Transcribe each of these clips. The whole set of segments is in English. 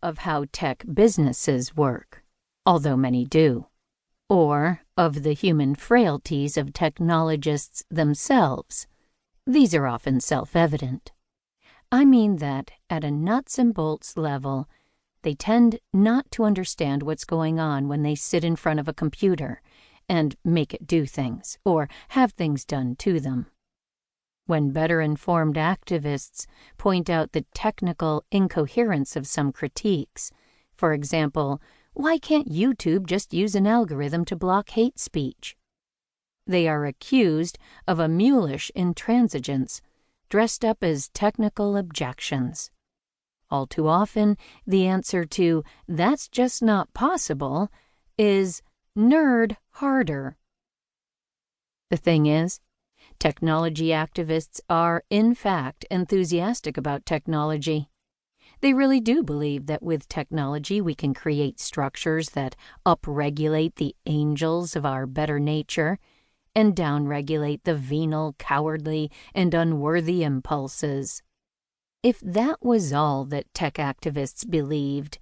of how tech businesses work, although many do, or of the human frailties of technologists themselves. These are often self-evident. I mean that, at a nuts and bolts level, they tend not to understand what's going on when they sit in front of a computer and make it do things, or have things done to them. When better-informed activists point out the technical incoherence of some critiques, for example, why can't YouTube just use an algorithm to block hate speech? They are accused of a mulish intransigence, dressed up as technical objections. All too often, the answer to "that's just not possible" is "nerd harder." The thing is, technology activists are, in fact, enthusiastic about technology. They really do believe that with technology we can create structures that upregulate the angels of our better nature and downregulate the venal, cowardly, and unworthy impulses. If that was all that tech activists believed,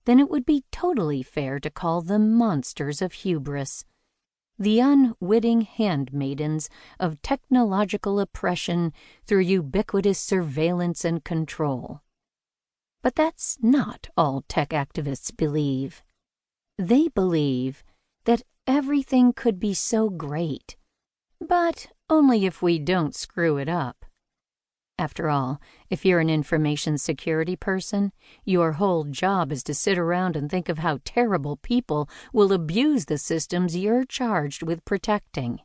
then it would be totally fair to call them monsters of hubris, the unwitting handmaidens of technological oppression through ubiquitous surveillance and control. But that's not all tech activists believe. They believe that everything could be so great, but only if we don't screw it up. After all, if you're an information security person, your whole job is to sit around and think of how terrible people will abuse the systems you're charged with protecting.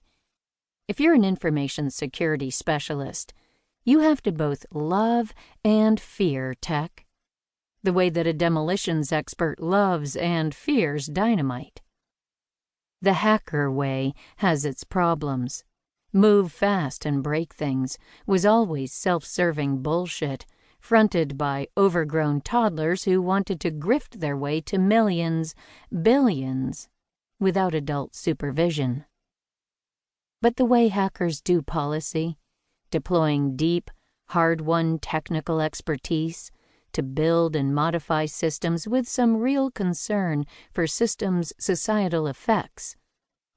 If you're an information security specialist, you have to both love and fear tech, the way that a demolitions expert loves and fears dynamite. The hacker way has its problems. Move fast and break things was always self-serving bullshit, fronted by overgrown toddlers who wanted to grift their way to millions, billions, without adult supervision. But the way hackers do policy, deploying deep, hard-won technical expertise to build and modify systems with some real concern for systems' societal effects,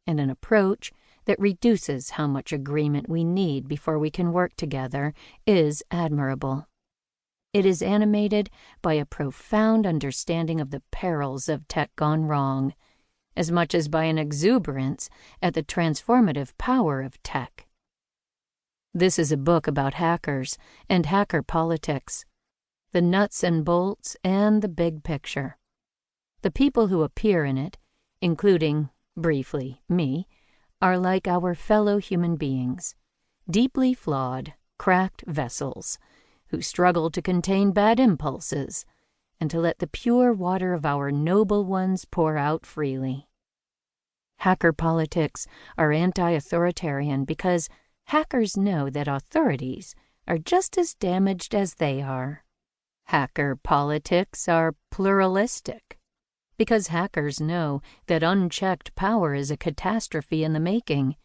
and an approach that reduces how much agreement we need before we can work together, is admirable. It is animated by a profound understanding of the perils of tech gone wrong, as much as by an exuberance at the transformative power of tech. This is a book about hackers and hacker politics, the nuts and bolts and the big picture. The people who appear in it, including, briefly, me, are like our fellow human beings, deeply flawed, cracked vessels, who struggle to contain bad impulses and to let the pure water of our noble ones pour out freely. Hacker politics are anti-authoritarian because hackers know that authorities are just as damaged as they are. Hacker politics are pluralistic because hackers know that unchecked power is a catastrophe in the making,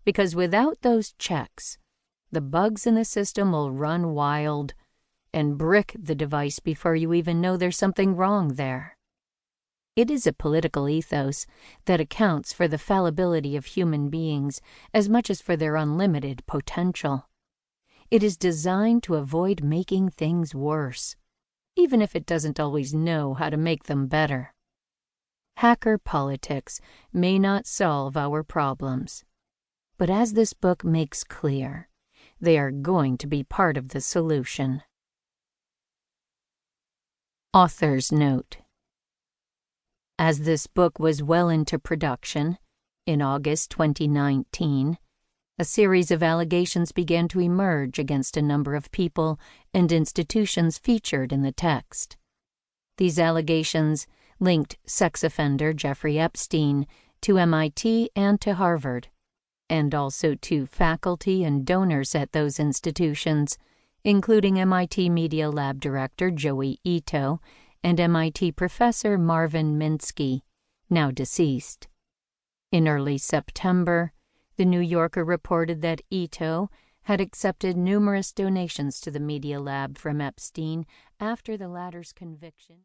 because without those checks, the bugs in the system will run wild and brick the device before you even know there's something wrong there. It is a political ethos that accounts for the fallibility of human beings as much as for their unlimited potential. It is designed to avoid making things worse, even if it doesn't always know how to make them better. Hacker politics may not solve our problems, but as this book makes clear, they are going to be part of the solution. Author's note. As this book was well into production, in August 2019, a series of allegations began to emerge against a number of people and institutions featured in the text. These allegations linked sex offender Jeffrey Epstein to MIT and to Harvard, and also to faculty and donors at those institutions, including MIT Media Lab Director Joey Ito and MIT Professor Marvin Minsky, now deceased. In early September, The New Yorker reported that Ito had accepted numerous donations to the Media Lab from Epstein after the latter's conviction.